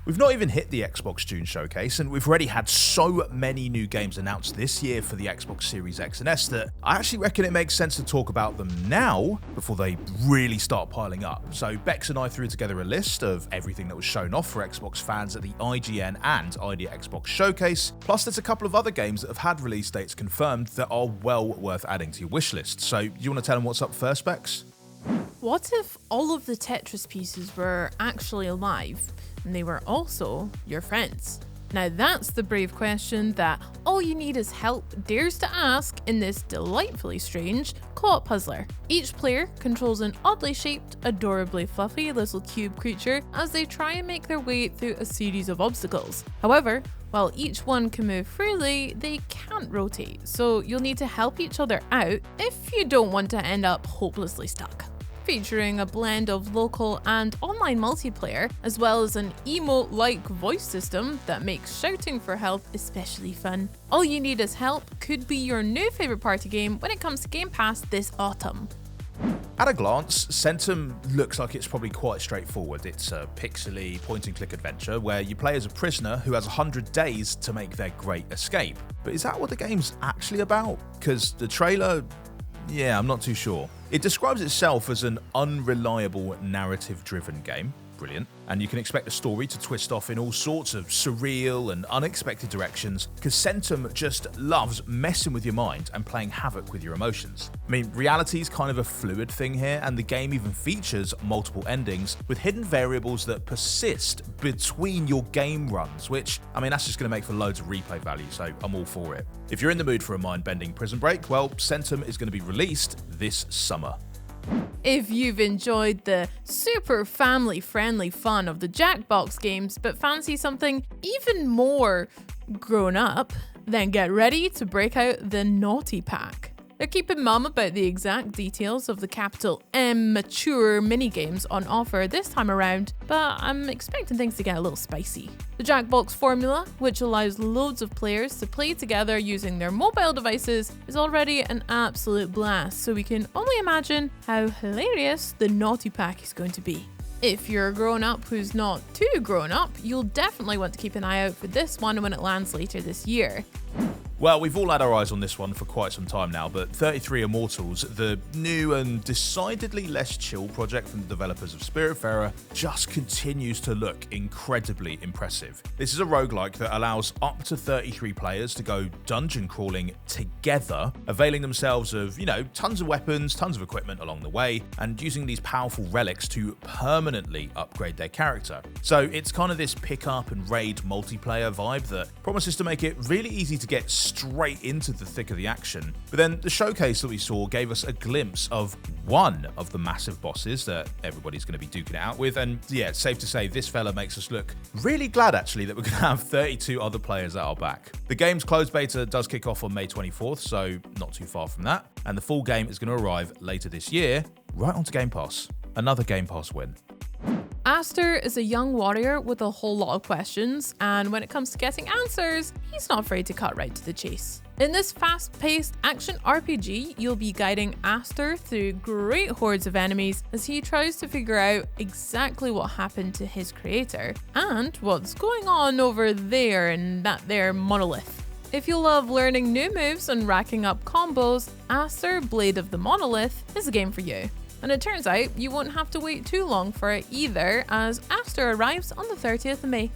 We've not even hit the Xbox June showcase, and we've already had so many new games announced this year for the Xbox Series X and S that I actually reckon it makes sense to talk about them now before they really start piling up. So Bex and I threw together a list of everything that was shown off for Xbox fans at the IGN and Idea Xbox showcase, plus there's a couple of other games that have had release dates confirmed that are well worth adding to your wishlist. So you want to tell them what's up first, Bex? What if all of the Tetris pieces were actually alive and they were also your friends? Now that's the brave question that All You Need Is Help dares to ask in this delightfully strange co-op puzzler. Each player controls an oddly shaped, adorably fluffy little cube creature as they try and make their way through a series of obstacles. However, while each one can move freely, they can't rotate, so you'll need to help each other out if you don't want to end up hopelessly stuck. Featuring a blend of local and online multiplayer, as well as an emote-like voice system that makes shouting for help especially fun. All You Need Is Help could be your new favourite party game when it comes to Game Pass this autumn. At a glance, Centum looks like it's probably quite straightforward. It's a pixely point-and-click adventure where you play as a prisoner who has 100 days to make their great escape. But is that what the game's actually about? Because the trailer... yeah, I'm not too sure. It describes itself as an unreliable narrative-driven game. Brilliant. And you can expect the story to twist off in all sorts of surreal and unexpected directions, because Centum just loves messing with your mind and playing havoc with your emotions. I mean, reality is kind of a fluid thing here, and the game even features multiple endings with hidden variables that persist between your game runs, which, I mean, that's just going to make for loads of replay value, so I'm all for it. If you're in the mood for a mind-bending prison break, well, Centum is going to be released this summer. If you've enjoyed the super family-friendly fun of the Jackbox games but fancy something even more grown up, then get ready to break out the Naughty Pack. They're keeping mum about the exact details of the capital M mature minigames on offer this time around, but I'm expecting things to get a little spicy. The Jackbox formula, which allows loads of players to play together using their mobile devices, is already an absolute blast, so we can only imagine how hilarious the Naughty Pack is going to be. If you're a grown-up who's not too grown-up, you'll definitely want to keep an eye out for this one when it lands later this year. Well, we've all had our eyes on this one for quite some time now, but 33 Immortals, the new and decidedly less chill project from the developers of Spiritfarer, just continues to look incredibly impressive. This is a roguelike that allows up to 33 players to go dungeon crawling together, availing themselves of, tons of weapons, tons of equipment along the way, and using these powerful relics to permanently upgrade their character. So it's kind of this pick up and raid multiplayer vibe that promises to make it really easy to get straight into the thick of the action. But then the showcase that we saw gave us a glimpse of one of the massive bosses that everybody's going to be duking it out with, and yeah, it's safe to say this fella makes us look really glad actually that we're going to have 32 other players at our back. The game's closed beta does kick off on May 24th, so not too far from that, and the full game is going to arrive later this year, right onto Game Pass. Another Game Pass win. Aster is a young warrior with a whole lot of questions, and when it comes to getting answers, he's not afraid to cut right to the chase. In this fast-paced action RPG, you'll be guiding Aster through great hordes of enemies as he tries to figure out exactly what happened to his creator and what's going on over there in that there Monolith. If you love learning new moves and racking up combos, Asterblade of the Monolith is a game for you. And it turns out you won't have to wait too long for it either, as Aster arrives on the 30th of May.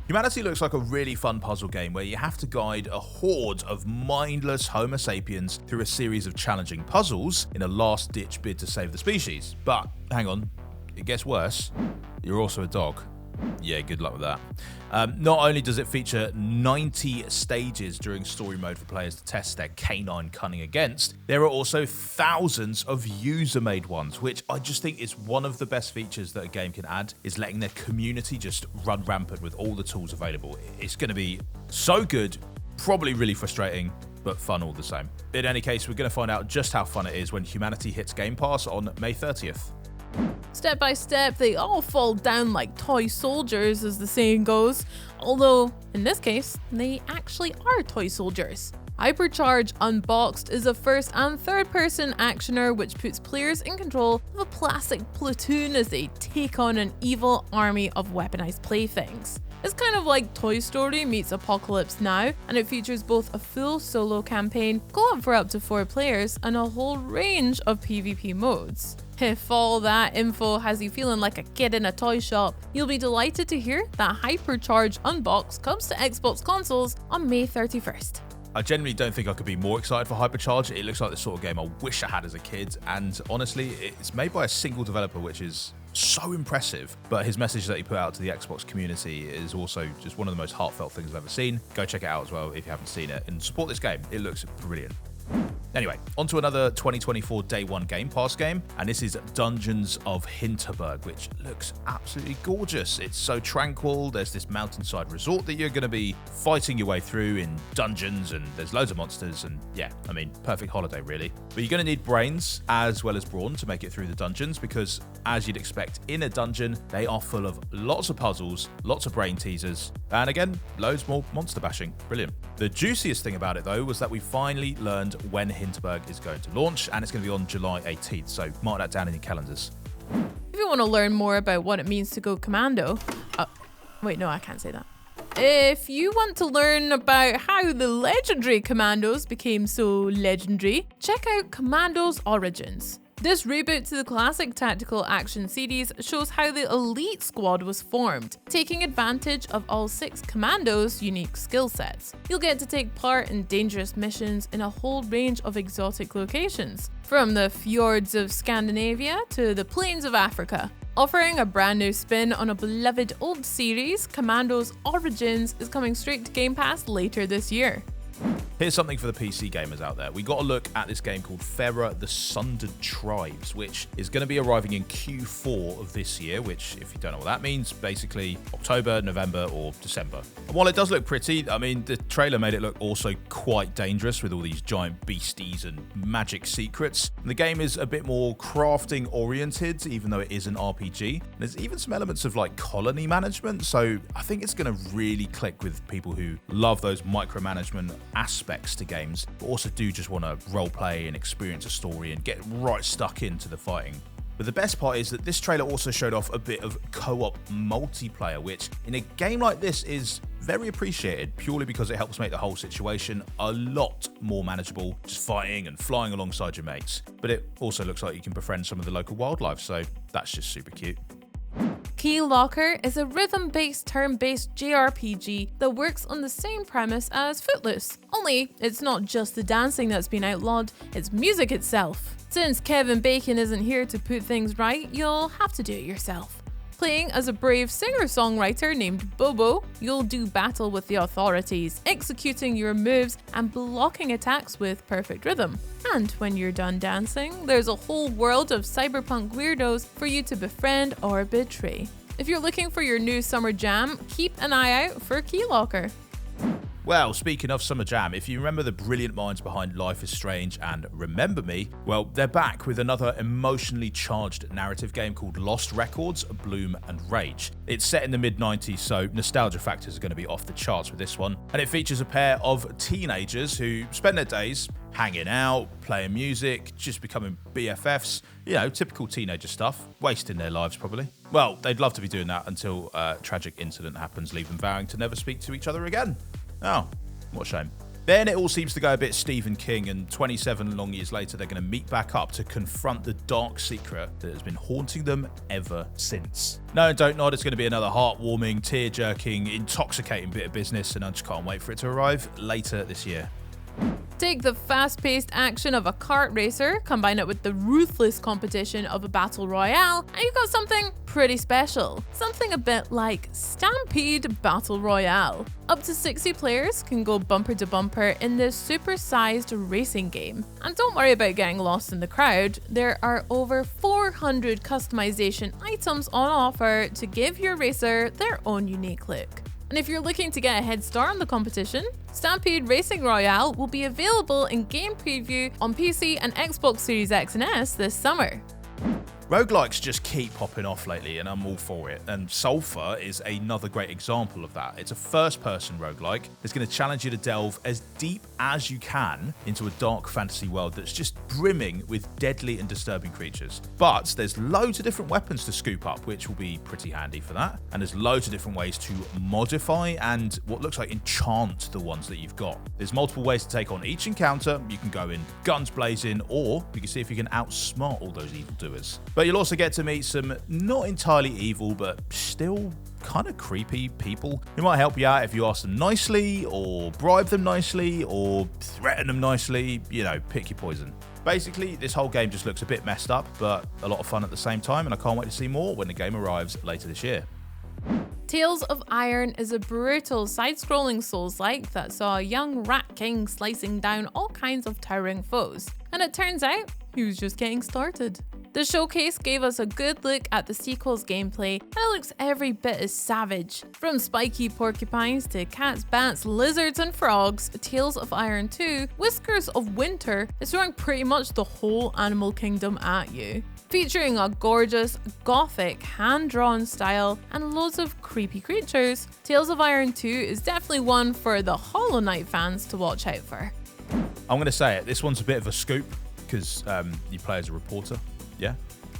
Humanity looks like a really fun puzzle game where you have to guide a horde of mindless Homo sapiens through a series of challenging puzzles in a last-ditch bid to save the species. But hang on, it gets worse. You're also a dog. Yeah, good luck with that. Not only does it feature 90 stages during story mode for players to test their canine cunning against, there are also thousands of user-made ones, which I just think is one of the best features that a game can add, is letting their community just run rampant with all the tools available. It's going to be so good, probably really frustrating, but fun all the same. In any case, we're going to find out just how fun it is when Humanity hits Game Pass on May 30th. Step by step, they all fall down like toy soldiers, as the saying goes, although in this case, they actually are toy soldiers. HyperCharge Unboxed is a first and third person actioner which puts players in control of a plastic platoon as they take on an evil army of weaponized playthings. It's kind of like Toy Story meets Apocalypse Now, and it features both a full solo campaign, co-op for up to 4 players, and a whole range of PvP modes. If all that info has you feeling like a kid in a toy shop, you'll be delighted to hear that HyperCharge Unboxed comes to Xbox consoles on May 31st. I genuinely don't think I could be more excited for HyperCharge. It looks like the sort of game I wish I had as a kid, and honestly, it's made by a single developer, which is so impressive. But his message that he put out to the Xbox community is also just one of the most heartfelt things I've ever seen. Go check it out as well if you haven't seen it, and support this game. It looks brilliant. Anyway, on to another 2024 Day 1 Game Pass game, and this is Dungeons of Hinterberg, which looks absolutely gorgeous. It's so tranquil. There's this mountainside resort that you're going to be fighting your way through in dungeons, and there's loads of monsters, and yeah, I mean, perfect holiday really. But you're going to need brains as well as brawn to make it through the dungeons, because as you'd expect in a dungeon, they are full of lots of puzzles, lots of brain teasers, and again, loads more monster bashing. Brilliant. The juiciest thing about it though was that we finally learned when Hinterberg is going to launch, and it's going to be on July 18th, so mark that down in your calendars. If you want to learn more about what it means to go commando, wait, no, I can't say that. If you want to learn about how the legendary Commandos became so legendary, check out Commandos Origins. This reboot to the classic tactical action series shows how the elite squad was formed, taking advantage of all 6 commandos' unique skill sets. You'll get to take part in dangerous missions in a whole range of exotic locations, from the fjords of Scandinavia to the plains of Africa. Offering a brand new spin on a beloved old series, Commandos Origins is coming straight to Game Pass later this year. Here's something for the PC gamers out there. We got a look at this game called Farah The Tribes, which is going to be arriving in Q4 of this year, which, if you don't know what that means, basically October, November, or December. And while it does look pretty, I mean, the trailer made it look also quite dangerous with all these giant beasties and magic secrets. And the game is a bit more crafting oriented, even though it is an RPG. There's even some elements of like colony management, so I think it's going to really click with people who love those micromanagement aspects to games, but also do just want to roleplay and experience a story and get right stuck into the fighting. But the best part is that this trailer also showed off a bit of co-op multiplayer, which in a game like this is very appreciated purely because it helps make the whole situation a lot more manageable, just fighting and flying alongside your mates. But it also looks like you can befriend some of the local wildlife, so that's just super cute. Key Locker is a rhythm-based, turn-based JRPG that works on the same premise as Footloose. Only, it's not just the dancing that's been outlawed, it's music itself. Since Kevin Bacon isn't here to put things right, you'll have to do it yourself. Playing as a brave singer-songwriter named Bobo, you'll do battle with the authorities, executing your moves and blocking attacks with perfect rhythm. And when you're done dancing, there's a whole world of cyberpunk weirdos for you to befriend or betray. If you're looking for your new summer jam, keep an eye out for Key Locker. Well, speaking of Summer Jam, if you remember the brilliant minds behind Life is Strange and Remember Me, well, they're back with another emotionally charged narrative game called Lost Records, Bloom and Rage. It's set in the mid-90s, so nostalgia factors are going to be off the charts with this one. And it features a pair of teenagers who spend their days hanging out, playing music, just becoming BFFs, you know, typical teenager stuff, wasting their lives probably. Well, they'd love to be doing that until a tragic incident happens, leaving them vowing to never speak to each other again. Oh, what a shame. Then it all seems to go a bit Stephen King, and 27 long years later, they're going to meet back up to confront the dark secret that has been haunting them ever since. No, don't nod, it's going to be another heartwarming, tear-jerking, intoxicating bit of business, and I just can't wait for it to arrive later this year. Take the fast-paced action of a kart racer, combine it with the ruthless competition of a battle royale, and you've got something pretty special. Something a bit like Stampede Battle Royale. Up to 60 players can go bumper to bumper in this super-sized racing game. And don't worry about getting lost in the crowd, there are over 400 customization items on offer to give your racer their own unique look. And if you're looking to get a head start on the competition, Stampede Racing Royale will be available in game preview on PC and Xbox Series X and S this summer. Roguelikes just keep popping off lately, and I'm all for it. And Sulfa is another great example of that. It's a first-person roguelike that's going to challenge you to delve as deep as you can into a dark fantasy world that's just brimming with deadly and disturbing creatures. But there's loads of different weapons to scoop up, which will be pretty handy for that. And there's loads of different ways to modify and what looks like enchant the ones that you've got. There's multiple ways to take on each encounter. You can go in guns blazing, or you can see if you can outsmart all those evildoers. But you'll also get to meet some not entirely evil, but still kind of creepy people who might help you out if you ask them nicely, or bribe them nicely, or threaten them nicely. You know, pick your poison. Basically, this whole game just looks a bit messed up, but a lot of fun at the same time, and I can't wait to see more when the game arrives later this year. Tales of Iron is a brutal side-scrolling Souls-like that saw a young rat king slicing down all kinds of towering foes. And it turns out, he was just getting started. The showcase gave us a good look at the sequel's gameplay, and it looks every bit as savage. From spiky porcupines to cats, bats, lizards and frogs, Tales of Iron 2, Whiskers of Winter is throwing pretty much the whole animal kingdom at you. Featuring a gorgeous, gothic, hand-drawn style and loads of creepy creatures, Tales of Iron 2 is definitely one for the Hollow Knight fans to watch out for. I'm going to say it, this one's a bit of a scoop, because you play as a reporter. Yeah?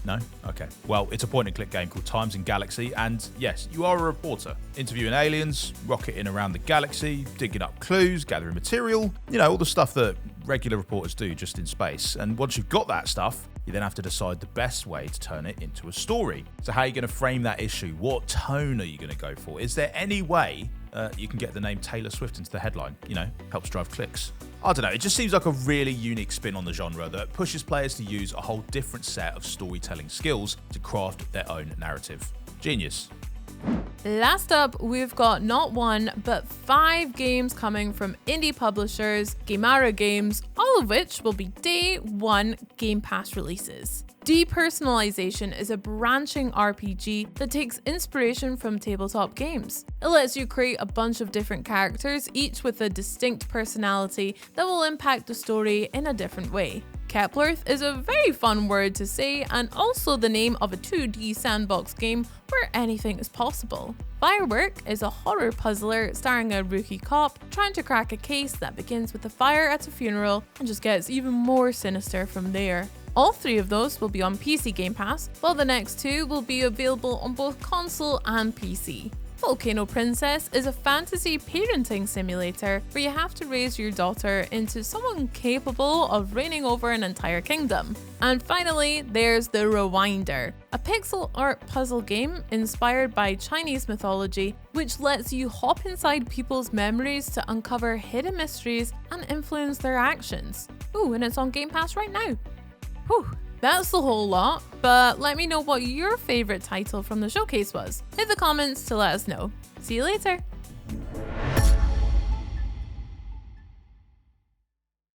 No? Okay. Well, it's a point-and-click game called Times in Galaxy, and yes, you are a reporter, interviewing aliens, rocketing around the galaxy, digging up clues, gathering material, you know, all the stuff that regular reporters do just in space. And once you've got that stuff, you then have to decide the best way to turn it into a story. So how are you going to frame that issue? What tone are you going to go for? Is there any way you can get the name Taylor Swift into the headline? You know, helps drive clicks. I don't know, it just seems like a really unique spin on the genre that pushes players to use a whole different set of storytelling skills to craft their own narrative. Genius. Last up, we've got not one, but 5 games coming from indie publishers, Gimar Games, all of which will be day 1 Game Pass releases. Depersonalization is a branching RPG that takes inspiration from tabletop games. It lets you create a bunch of different characters, each with a distinct personality that will impact the story in a different way. Keplerth is a very fun word to say, and also the name of a 2D sandbox game where anything is possible. Firework is a horror puzzler starring a rookie cop trying to crack a case that begins with a fire at a funeral and just gets even more sinister from there. All 3 of those will be on PC Game Pass, while the next 2 will be available on both console and PC. Volcano Princess is a fantasy parenting simulator where you have to raise your daughter into someone capable of reigning over an entire kingdom. And finally, there's The Rewinder, a pixel art puzzle game inspired by Chinese mythology, which lets you hop inside people's memories to uncover hidden mysteries and influence their actions. Ooh, and it's on Game Pass right now. Whew. That's the whole lot, but let me know what your favorite title from the showcase was. Hit the comments to let us know. See you later!